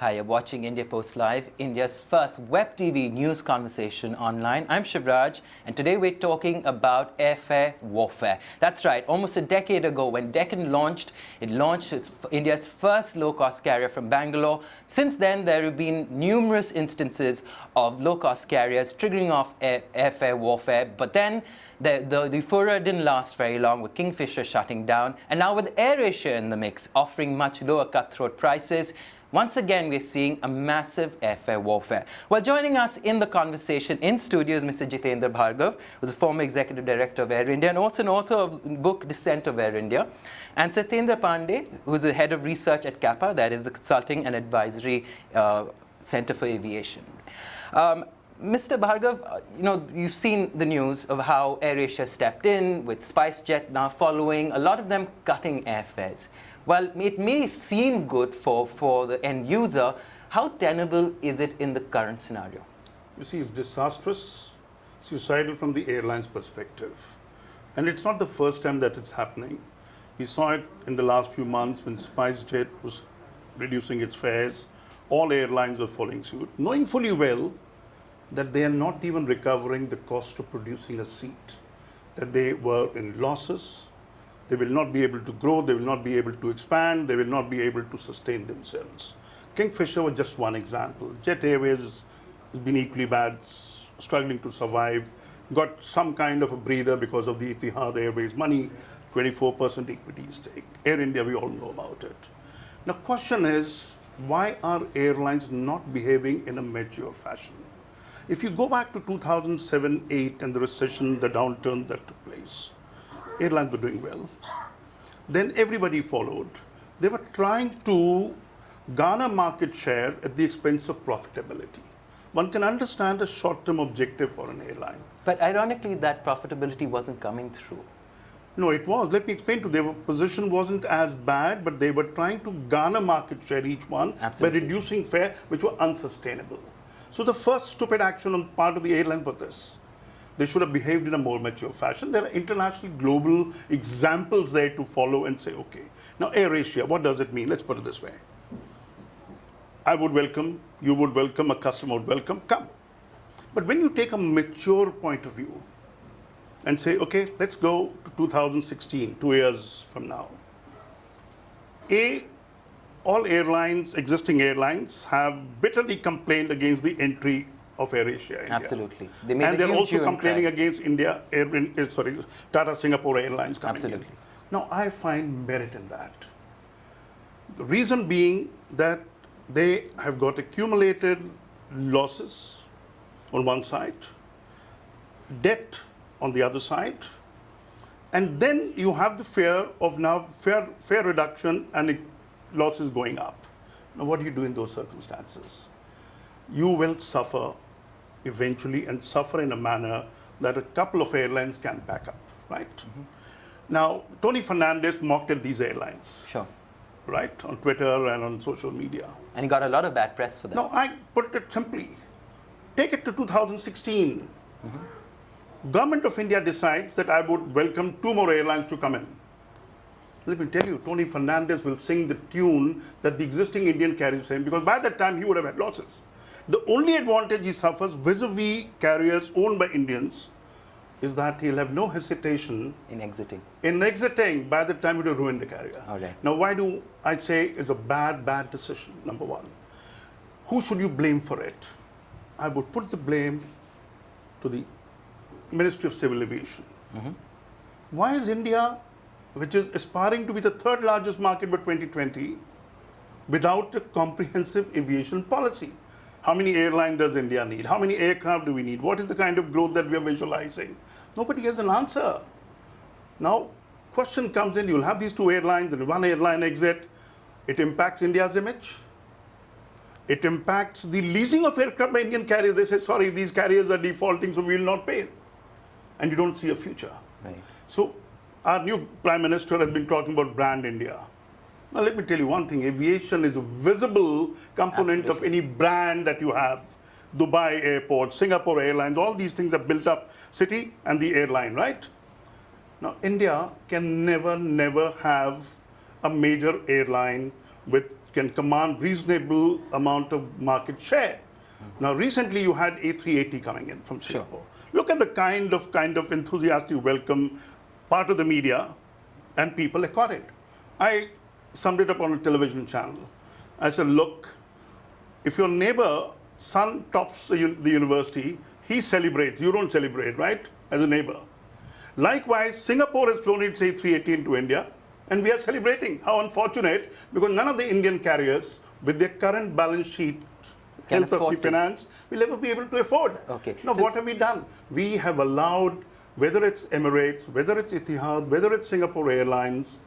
Hi, you're watching India Post Live, India's first web TV news conversation online. I'm Shivraj, and today we're talking about airfare warfare. That's right, almost a decade ago when Deccan launched, it's India's first low-cost carrier from Bangalore. Since then, there have been numerous instances of low-cost carriers triggering off airfare warfare, but then the furor didn't last very long with Kingfisher shutting down, and now with AirAsia in the mix, offering much lower cutthroat prices. Once again, we're seeing a massive airfare warfare. Well, joining us in the conversation in studio is Mr. Jitendra Bhargav, who's a former executive director of Air India and also an author of the book Descent of Air India, and Satyendra Pandey, who's the head of research at CAPA, that is the Consulting and Advisory Center for Aviation. Mr. Bhargav, you've seen the news of how AirAsia stepped in, with SpiceJet now following, a lot of them cutting airfares. Well, it may seem good for the end user. How tenable is it in the current scenario? You see, it's disastrous, suicidal from the airline's perspective. And it's not the first time that it's happening. We saw it in the last few months when SpiceJet was reducing its fares. All airlines were following suit, knowing fully well that they are not even recovering the cost of producing a seat, that they were in losses. They will not be able to grow, they will not be able to expand, they will not be able to sustain themselves. Kingfisher was just one example. Jet Airways has been equally bad, struggling to survive, got some kind of a breather because of the Etihad Airways money, 24% equity stake. Air India, we all know about it. Now, question is, why are airlines not behaving in a mature fashion? If you go back to 2007-8 and the recession, the downturn that took place, airlines were doing well. Then everybody followed. They were trying to garner market share at the expense of profitability. One can understand a short-term objective for an airline. But ironically, that profitability wasn't coming through. No, it was. Let me explain to you. Their position wasn't as bad, but they were trying to garner market share each one. Absolutely. By reducing fare, which were unsustainable. So the first stupid action on part of the airline was this. They should have behaved in a more mature fashion. There are international, global examples there to follow and say, okay. Now, AirAsia, what does it mean? Let's put it this way. I would welcome, you would welcome, a customer would welcome, come. But when you take a mature point of view and say, okay, let's go to 2016, 2 years from now. All airlines, existing airlines, have bitterly complained against the entry of AirAsia India. Absolutely. And they're also complaining against Tata Singapore Airlines coming in. Now, I find merit in that. The reason being that they have got accumulated losses on one side, debt on the other side, and then you have the fear of now fare reduction and losses going up. Now, what do you do in those circumstances? You will suffer eventually, and suffer in a manner that a couple of airlines can back up, right? Mm-hmm. Now, Tony Fernandez mocked at these airlines. Sure. Right, on Twitter and on social media. And he got a lot of bad press for that. No, I put it simply. Take it to 2016. Mm-hmm. Government of India decides that I would welcome 2 more airlines to come in. Let me tell you, Tony Fernandez will sing the tune that the existing Indian carriers sing, because by that time he would have had losses. The only advantage he suffers vis-a-vis carriers owned by Indians is that he'll have no hesitation in exiting. By the time it will ruin the carrier. Okay. Now, why do I say it's a bad decision, number one? Who should you blame for it? I would put the blame to the Ministry of Civil Aviation. Mm-hmm. Why is India, which is aspiring to be the 3rd largest market by 2020, without a comprehensive aviation policy? How many airlines does India need? How many aircraft do we need? What is the kind of growth that we are visualizing? Nobody has an answer. Now, question comes in, you'll have these 2 airlines and 1 airline exit. It impacts India's image. It impacts the leasing of aircraft by Indian carriers. They say, sorry, these carriers are defaulting, so we will not pay. And you don't see a future. Right. So our new Prime Minister has been talking about brand India. Now, let me tell you one thing. Aviation is a visible component Absolutely. Of any brand that you have. Dubai Airport, Singapore Airlines, all these things are built up, city and the airline, right? Now, India can never have a major airline with can command reasonable amount of market share. Now, recently you had A380 coming in from Singapore. Look at the kind of enthusiastic welcome part of the media, and people caught it. I summed it up on a television channel. I said, look, if your neighbor son tops the university, he celebrates. You don't celebrate, right? As a neighbor. Likewise, Singapore has flown its A380 into India, and we are celebrating. How unfortunate, because none of the Indian carriers, with their current balance sheet, health of the finance, will ever be able to afford. Okay. Now, what have we done? We have allowed, whether it's Emirates, whether it's Etihad, whether it's Singapore Airlines,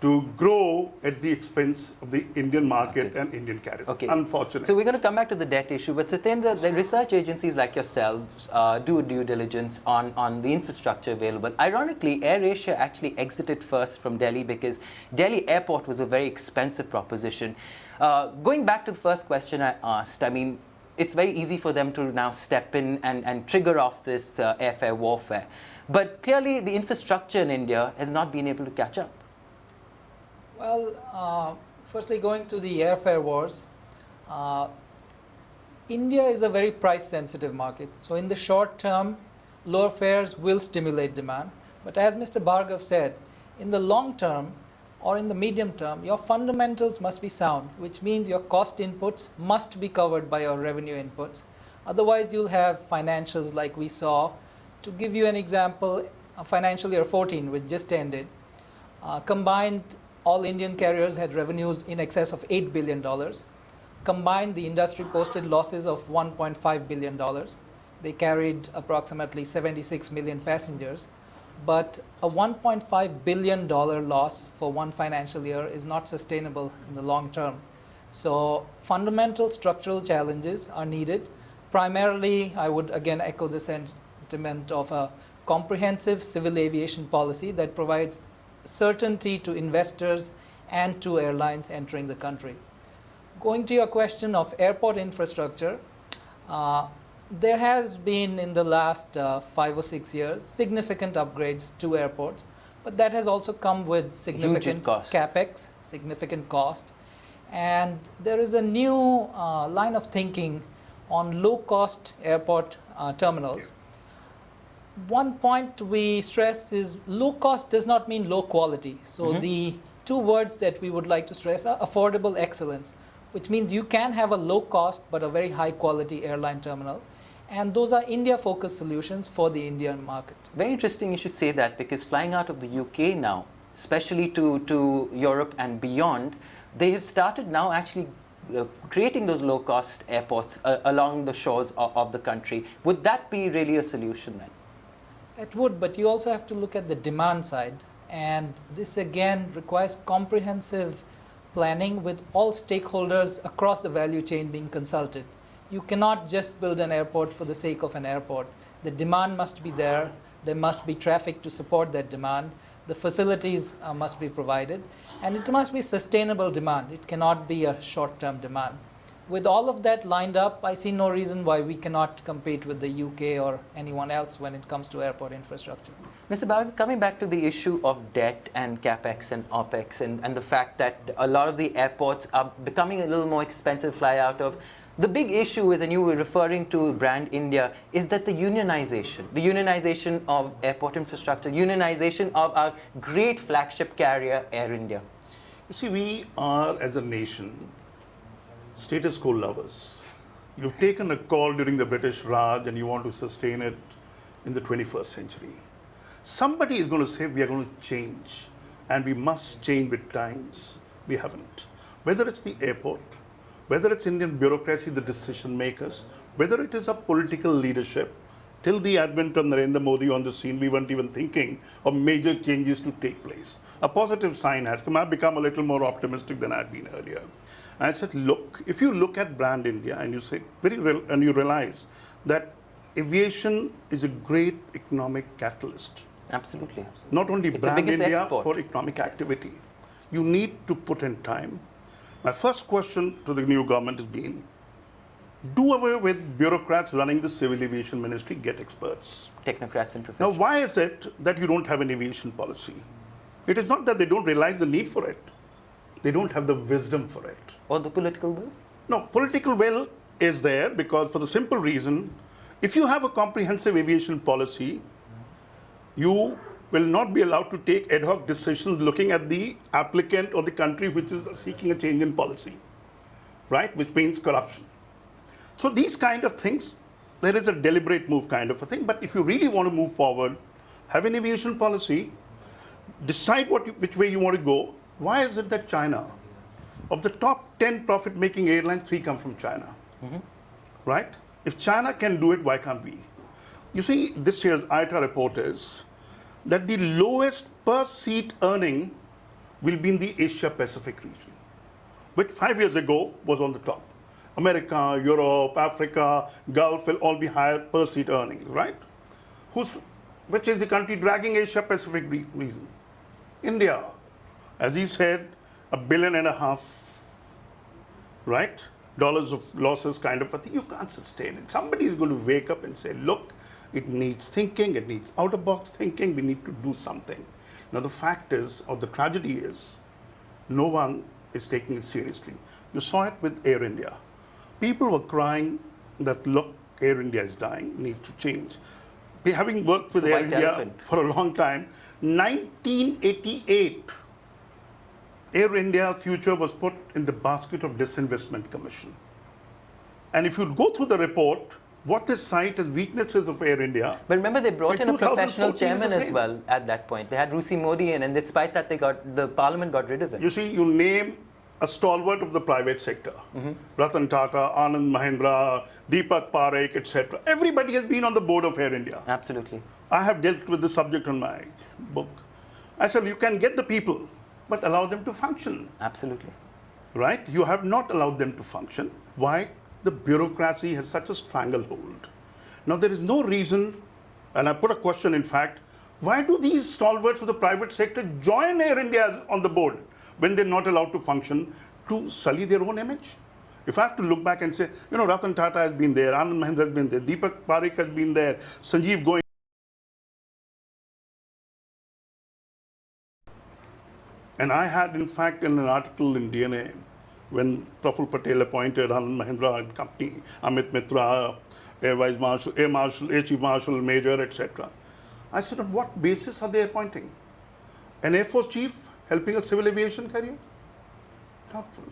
to grow at the expense of the Indian market and Indian carriers. Okay. Unfortunate. So we're going to come back to the debt issue, but Satendra, the research agencies like yourselves do due diligence on the infrastructure available. Ironically, AirAsia actually exited first from Delhi because Delhi airport was a very expensive proposition. Going back to the first question I asked, I mean, it's very easy for them to now step in and trigger off this airfare warfare. But clearly, the infrastructure in India has not been able to catch up. Well, firstly, going to the airfare wars, India is a very price-sensitive market. So in the short term, lower fares will stimulate demand. But as Mr. Bhargav said, in the long term or in the medium term, your fundamentals must be sound, which means your cost inputs must be covered by your revenue inputs. Otherwise, you'll have financials like we saw. To give you an example, financial year 14, which just ended, combined all Indian carriers had revenues in excess of $8 billion. Combined, the industry posted losses of $1.5 billion. They carried approximately 76 million passengers. But a $1.5 billion loss for one financial year is not sustainable in the long term. So fundamental structural challenges are needed. Primarily, I would again echo the sentiment of a comprehensive civil aviation policy that provides certainty to investors and to airlines entering the country. Going to your question of airport infrastructure, there has been in the last 5 or 6 years significant upgrades to airports, but that has also come with significant capex, significant cost. And there is a new line of thinking on low-cost airport terminals. One point we stress is low cost does not mean low quality. So the two words that we would like to stress are affordable excellence, which means you can have a low cost but a very high quality airline terminal. And those are India-focused solutions for the Indian market. Very interesting you should say that, because flying out of the UK now, especially to Europe and beyond, they have started now actually creating those low-cost airports along the shores of the country. Would that be really a solution then? It would, but you also have to look at the demand side. And this again requires comprehensive planning with all stakeholders across the value chain being consulted. You cannot just build an airport for the sake of an airport. The demand must be there. There must be traffic to support that demand. The facilities must be provided. And it must be sustainable demand. It cannot be a short-term demand. With all of that lined up, I see no reason why we cannot compete with the UK or anyone else when it comes to airport infrastructure. Mr. Bhagat, coming back to the issue of debt and capex and opex and the fact that a lot of the airports are becoming a little more expensive to fly out of, the big issue is, and you were referring to Brand India, is that the unionization of airport infrastructure, unionization of our great flagship carrier, Air India. You see, we are, as a nation, status quo lovers. You've taken a call during the British Raj and you want to sustain it in the 21st century. Somebody is going to say we are going to change, and we must change with times. We haven't. Whether it's the airport, whether it's Indian bureaucracy, the decision makers, whether it is a political leadership, till the advent of Narendra Modi on the scene, we weren't even thinking of major changes to take place. A positive sign has come. I've become a little more optimistic than I'd been earlier. I said, look, if you look at Brand India and you say and you realize that aviation is a great economic catalyst. Absolutely. Not only it's Brand India export for economic activity. You need to put in time. My first question to the new government has been, do away with bureaucrats running the civil aviation ministry, get experts. Technocrats and professionals. Now, why is it that you don't have an aviation policy? It is not that they don't realize the need for it. They don't have the wisdom for it. Or the political will? No, political will is there because for the simple reason, if you have a comprehensive aviation policy, you will not be allowed to take ad hoc decisions looking at the applicant or the country which is seeking a change in policy, right? Which means corruption. So these kind of things, there is a deliberate move kind of a thing. But if you really want to move forward, have an aviation policy, decide which way you want to go. Why is it that China, of the top 10 profit-making airlines, 3 come from China, right? If China can do it, why can't we? You see, this year's ITA report is that the lowest per seat earning will be in the Asia-Pacific region, which 5 years ago was on the top. America, Europe, Africa, Gulf will all be higher per seat earnings, right? Which is the country dragging Asia-Pacific region? India. As he said, $1.5 billion, right? Dollars of losses kind of a thing. You can't sustain it. Somebody is going to wake up and say, look, it needs thinking, it needs out-of-box thinking, we need to do something. Now the fact is, or the tragedy is, no one is taking it seriously. You saw it with Air India. People were crying that, look, Air India is dying, needs to change. Having worked with Air India for a long time, 1988, Air India's future was put in the basket of Disinvestment Commission. And if you go through the report, what is cited as weaknesses of Air India? But remember, they brought in a professional chairman as well at that point. They had Rusi Modi in, and despite that, the parliament got rid of him. You see, you name a stalwart of the private sector, Ratan Tata, Anand Mahindra, Deepak Parekh, etc. Everybody has been on the board of Air India. Absolutely. I have dealt with the subject on my book. I said, you can get the people, but allow them to function. Absolutely. Right? You have not allowed them to function. Why? The bureaucracy has such a stranglehold. Now, there is no reason, and I put a question, in fact, why do these stalwarts of the private sector join Air India on the board when they're not allowed to function, to sully their own image? If I have to look back and say, you know, Ratan Tata has been there, Anand Mahindra has been there, Deepak Parekh has been there, Sanjeev Goenka. And I had, in fact, in an article in DNA, when Praful Patel appointed Anand Mahindra and company, Amit Mitra, Air Vice Marshal, Air Marshal, Air Chief Marshal, Major, etc. I said, on what basis are they appointing? An Air Force Chief helping a civil aviation career? Doubtful.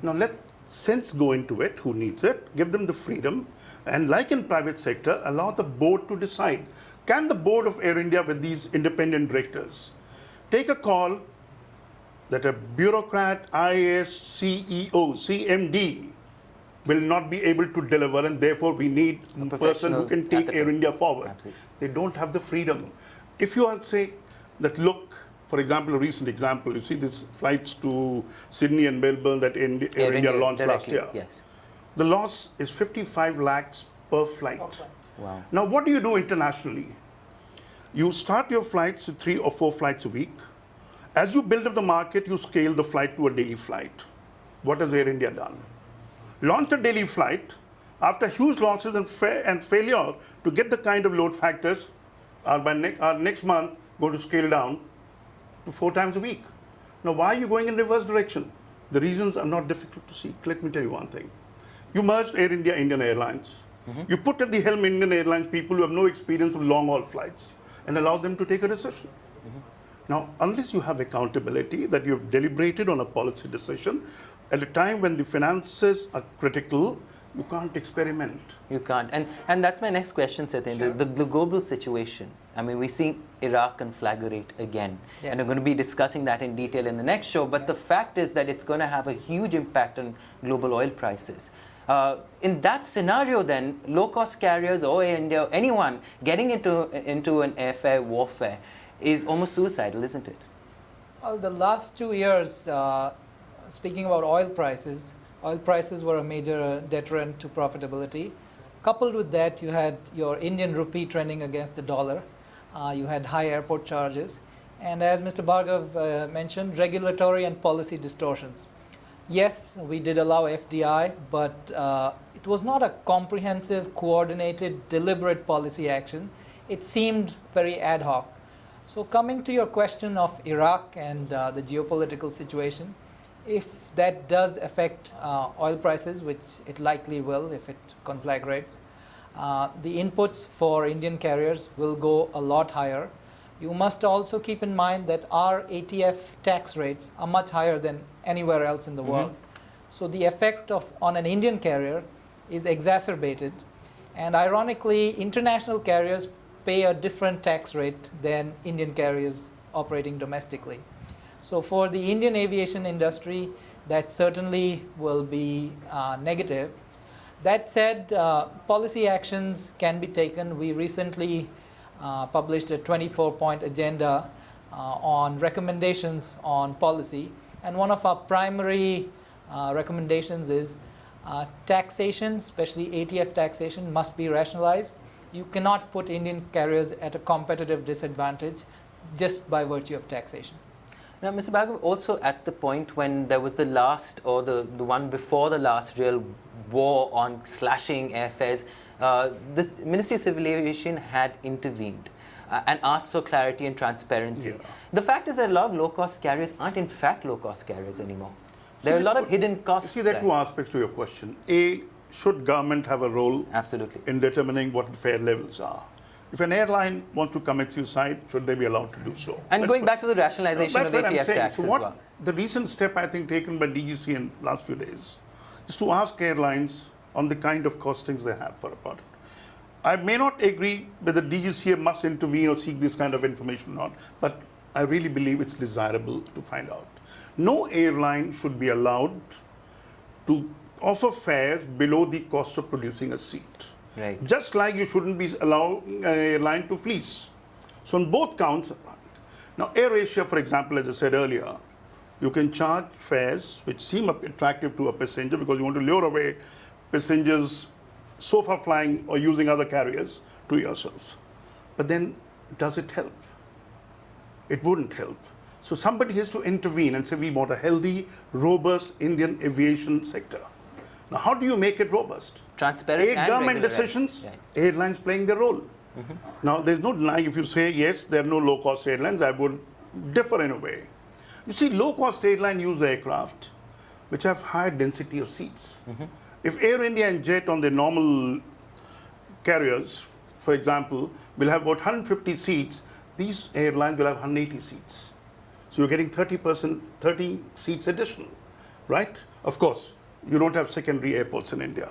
Now let sense go into it, who needs it, give them the freedom, and like in private sector, allow the board to decide. Can the board of Air India with these independent directors take a call that a bureaucrat, IAS, CEO, CMD will not be able to deliver, and therefore we need a person who can take Air India forward? Absolutely. They don't have the freedom. If you are say that, look, for example, a recent example, you see these flights to Sydney and Melbourne that Air India launched last year. Yes. The loss is 55 lakhs per flight. Wow. Now, what do you do internationally? You start your flights with 3 or 4 flights a week. As you build up the market, you scale the flight to a daily flight. What has Air India done? Launched a daily flight. After huge losses and failure to get the kind of load factors, are next month going to scale down to 4 times a week. Now, why are you going in reverse direction? The reasons are not difficult to see. Let me tell you one thing. You merged Air India, Indian Airlines. You put at the helm Indian Airlines people who have no experience with long-haul flights and allow them to take a decision. Now, unless you have accountability, that you've deliberated on a policy decision, at a time when the finances are critical, you can't experiment. You can't. And that's my next question, Satyen. Sure. The global situation. I mean, we see Iraq conflagrate again. Yes. And we're going to be discussing that in detail in the next show. But the fact is that it's going to have a huge impact on global oil prices. In that scenario, then, low-cost carriers or Air India, anyone getting into an airfare warfare is almost suicidal, isn't it? Well, the last 2 years, speaking about oil prices were a major deterrent to profitability. Coupled with that, you had your Indian rupee trending against the dollar. You had high airport charges. And as Mr. Bhargav mentioned, regulatory and policy distortions. Yes, we did allow FDI, but it was not a comprehensive, coordinated, deliberate policy action. It seemed very ad hoc. So coming to your question of Iraq and the geopolitical situation, if that does affect oil prices, which it likely will if it conflagrates, the inputs for Indian carriers will go a lot higher. You must also keep in mind that our ATF tax rates are much higher than anywhere else in the world. So the effect on an Indian carrier is exacerbated. And ironically, international carriers pay a different tax rate than Indian carriers operating domestically. So for the Indian aviation industry, that certainly will be negative. That said, policy actions can be taken. We recently published a 24-point agenda on recommendations on policy. And one of our primary recommendations is taxation, especially ATF taxation, must be rationalized. You cannot put Indian carriers at a competitive disadvantage just by virtue of taxation. Now, Mr. Bhargav, also at the point when there was the last, or the one before the last real war on slashing airfares, the Ministry of Civil Aviation had intervened and asked for clarity and transparency. Yeah. The fact is that a lot of low-cost carriers aren't in fact low-cost carriers anymore. There are a lot of hidden costs. You see, there are two aspects to your question. A, should government have a role Absolutely. in determining what the fare levels are? If an airline wants to commit suicide, should they be allowed to do so? And going back to the rationalization of ATF tax as well. The recent step, I think, taken by DGC in the last few days is to ask airlines on the kind of costings they have for a product. I may not agree that the DGCA must intervene or seek this kind of information or not, but I really believe it's desirable to find out. No airline should be allowed to offer fares below the cost of producing a seat. Right. Just like you shouldn't be allowing an airline to fleece. So on both counts, now AirAsia, for example, as I said earlier, you can charge fares which seem attractive to a passenger because you want to lure away passengers so far flying or using other carriers to yourself. But then, does it help? It wouldn't help. So somebody has to intervene and say, we want a healthy, robust Indian aviation sector. Now, how do you make it robust? Transparent and government regular, decisions, right. airlines playing their role. Now, there's no denying if you say, yes, there are no low-cost airlines, I would differ in a way. You see, low-cost airlines use aircraft which have higher density of seats. If Air India and Jet on their normal carriers, for example, will have about 150 seats, these airlines will have 180 seats. So you're getting 30 seats additional, right? Of course, you don't have secondary airports in India.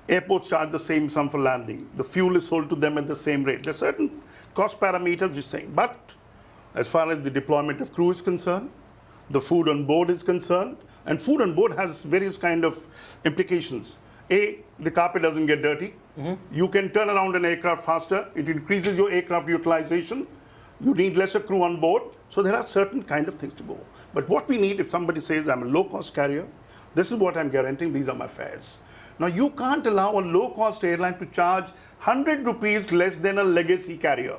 Airports charge the same sum for landing. The fuel is sold to them at the same rate. There are certain cost parameters you're saying. But as far as the deployment of crew is concerned, the food on board is concerned, and food on board has various kind of implications. A, the carpet doesn't get dirty. You can turn around an aircraft faster. It increases your aircraft utilization. You need lesser crew on board. So there are certain kind of things to go. But what we need, if somebody says, I'm a low-cost carrier, this is what I'm guaranteeing, these are my fares. Now, you can't allow a low-cost airline to charge 100 rupees less than a legacy carrier.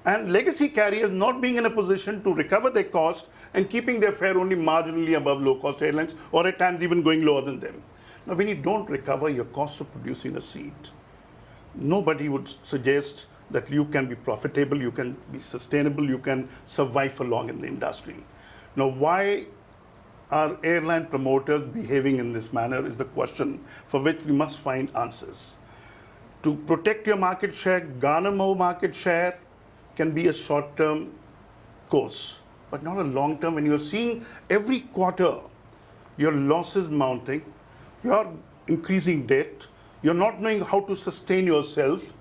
And legacy carriers not being in a position to recover their cost and keeping their fare only marginally above low-cost airlines, or at times even going lower than them. Now, when you don't recover your cost of producing a seat, nobody would suggest that you can be profitable, you can be sustainable, you can survive for long in the industry. Now, why are airline promoters behaving in this manner is the question for which we must find answers. To protect your market share, garner more market share can be a short-term course, but not a long-term. When you're seeing every quarter your losses mounting, you're increasing debt, you're not knowing how to sustain yourself,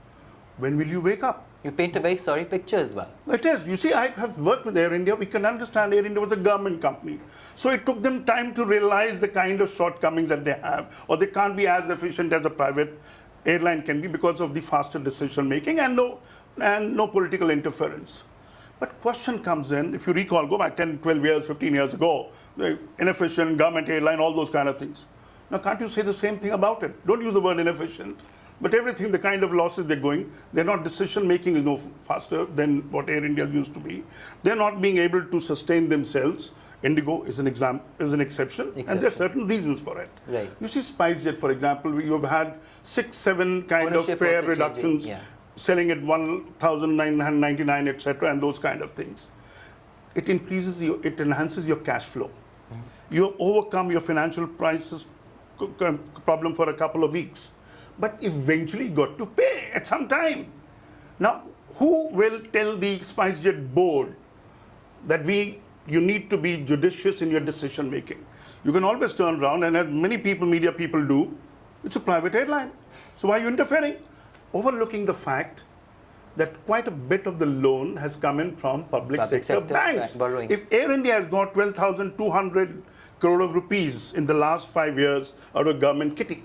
when will you wake up? You paint a very sorry picture as well. It is. You see, I have worked with Air India. We can understand Air India was a government company. So it took them time to realize the kind of shortcomings that they have, or they can't be as efficient as a private airline can be because of the faster decision making and no political interference. But question comes in, if you recall, go back 10, 12 years, 15 years ago, the inefficient government airline, all those kind of things. Now, can't you say the same thing about it? Don't use the word inefficient. But everything, the kind of losses they're going, they're not, decision making is no faster than what Air India used to be. They're not being able to sustain themselves. Indigo is an exception, and there are certain reasons for it. Right. You see, SpiceJet, for example, you have had 6, 7 kind Ownership of fare also reductions changing, selling at 1,999, etc., and those kind of things. It enhances your cash flow. You overcome your financial crisis problem for a couple of weeks, but eventually got to pay at some time. Now, who will tell the SpiceJet board that you need to be judicious in your decision making? You can always turn around, and as many people, media people do, it's a private airline. So why are you interfering? Overlooking the fact that quite a bit of the loan has come in from public sector banks. Borrowing. If Air India has got 12,200 crore of rupees in the last 5 years out of government kitty,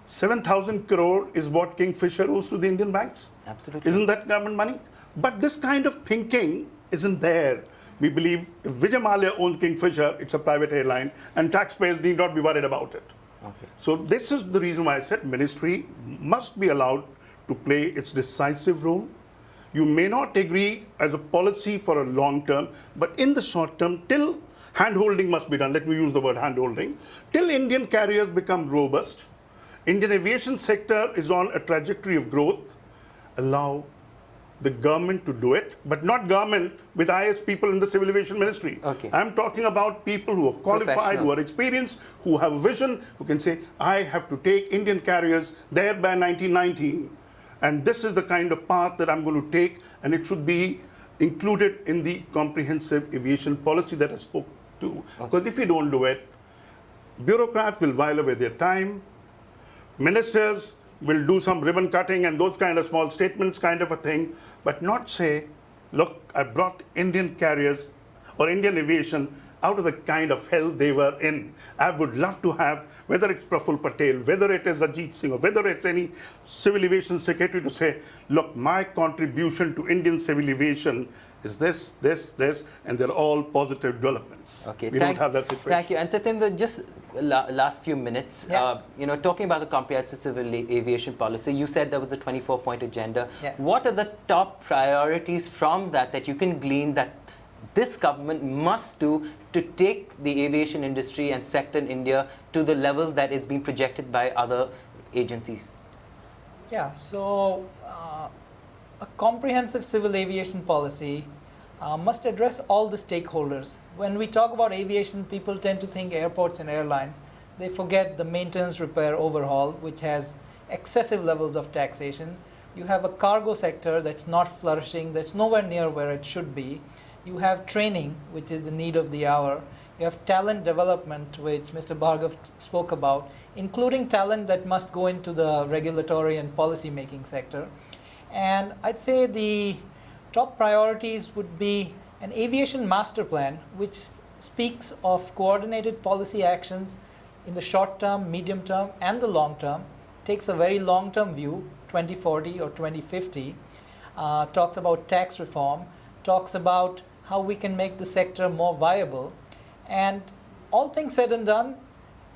7,000 crore is what Kingfisher owes to the Indian banks. Absolutely. Isn't that government money? But this kind of thinking isn't there. We believe if Vijay Mallya owns Kingfisher, it's a private airline, and taxpayers need not be worried about it. Okay. So this is the reason why I said ministry must be allowed to play its decisive role. You may not agree as a policy for a long term, but in the short term, till hand-holding must be done, let me use the word hand-holding, till Indian carriers become robust, Indian aviation sector is on a trajectory of growth, allow the government to do it, but not government with IS people in the civil aviation ministry. Okay. I'm talking about people who are qualified, who are experienced, who have a vision, who can say, I have to take Indian carriers there by 1919. And this is the kind of path that I'm going to take, and it should be included in the comprehensive aviation policy that I spoke to. Okay. Because if you don't do it, bureaucrats will while away their time, ministers will do some ribbon cutting and those kind of small statements kind of a thing, but not say, look, I brought Indian carriers or Indian aviation out of the kind of hell they were in. I would love to have, whether it's Praful Patel, whether it is Ajit Singh, or whether it's any civil aviation secretary to say, look, my contribution to Indian civil aviation is this, and they're all positive developments. Okay, we don't have that situation. Thank you. And Satinder, just last few minutes, talking about the comprehensive civil aviation policy, you said there was a 24-point agenda. Yeah. What are the top priorities from that you can glean that this government must do to take the aviation industry and sector in India to the level that is being projected by other agencies? Yeah, so a comprehensive civil aviation policy must address all the stakeholders. When we talk about aviation, people tend to think airports and airlines. They forget the maintenance, repair, overhaul, which has excessive levels of taxation. You have a cargo sector that's not flourishing, that's nowhere near where it should be. You have training, which is the need of the hour. You have talent development, which Mr. Bhargav spoke about, including talent that must go into the regulatory and policy-making sector. And I'd say the top priorities would be an aviation master plan, which speaks of coordinated policy actions in the short term, medium term, and the long term, takes a very long-term view, 2040 or 2050, talks about tax reform, talks about how we can make the sector more viable. And all things said and done,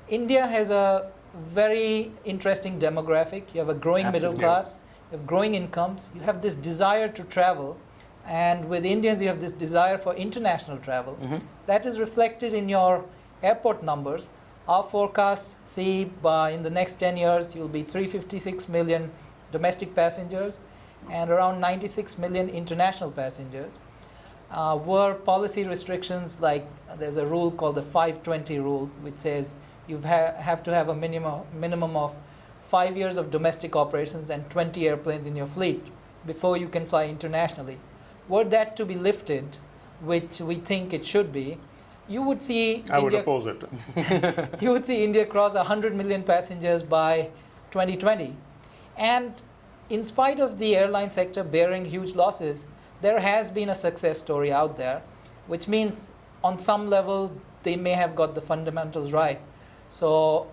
India has a very interesting demographic. You have a growing middle class, you have growing incomes, you have this desire to travel, and with Indians you have this desire for international travel. That is reflected in your airport numbers. Our forecasts see in the next 10 years you'll be 356 million domestic passengers and around 96 million international passengers. Were policy restrictions like there's a rule called the 520 rule, which says you have to have a minimum of 5 years of domestic operations and 20 airplanes in your fleet before you can fly internationally. Were that to be lifted, which we think it should be, you would see I would oppose it. You would see India cross 100 million passengers by 2020. And in spite of the airline sector bearing huge losses, there has been a success story out there, which means on some level they may have got the fundamentals right. So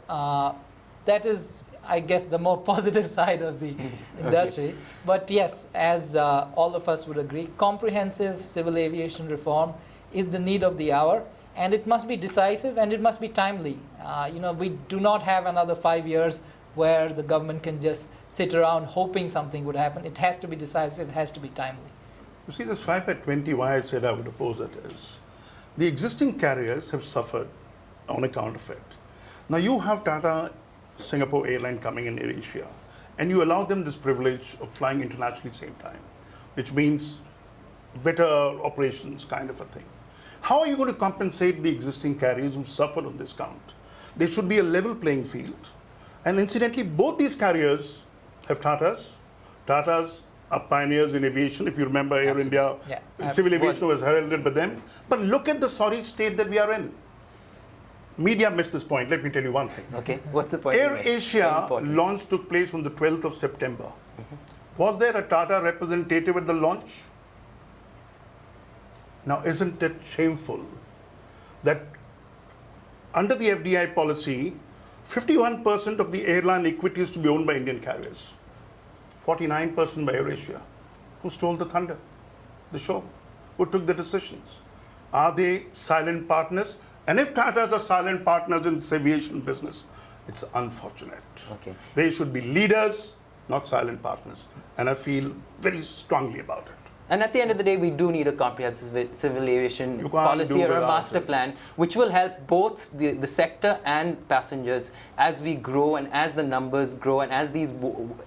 that is, I guess, the more positive side of the industry. Okay. But yes, as all of us would agree, comprehensive civil aviation reform is the need of the hour, and it must be decisive and it must be timely. We do not have another 5 years where the government can just sit around hoping something would happen. It has to be decisive, it has to be timely. You see, this 5 by 20, why I said I would oppose it is, the existing carriers have suffered on account of it. Now you have Tata Singapore Airline coming in AirAsia. and you allow them this privilege of flying internationally at the same time, which means better operations kind of a thing. How are you going to compensate the existing carriers who suffered on this count? There should be a level playing field. And incidentally, both these carriers have Tatas. Tatas are pioneers in aviation. If you remember, Air India, civil aviation was heralded by them. But look at the sorry state that we are in. Media missed this point. Let me tell you one thing. Okay, what's the point? Air Asia launch took place on the 12th of September. Was there a Tata representative at the launch? Now, isn't it shameful that under the FDI policy, 51% of the airline equity is to be owned by Indian carriers, 49% by AirAsia? Who stole the thunder? The show. Who took the decisions? Are they silent partners? And if Tatas are silent partners in this aviation business, it's unfortunate. Okay. They should be leaders, not silent partners. And I feel very strongly about it. And at the end of the day, we do need a comprehensive civil aviation policy do or a without master it. plan, which will help both the sector and passengers as we grow and as the numbers grow and as these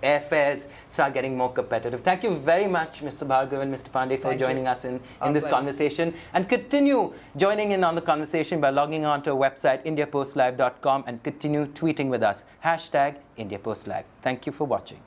airfares start getting more competitive. Thank you very much, Mr. Bhargav and Mr. Pandey, for joining us in this conversation. And continue joining in on the conversation by logging on to our website, indiapostlive.com, and continue tweeting with us. #IndiaPostLive. Thank you for watching.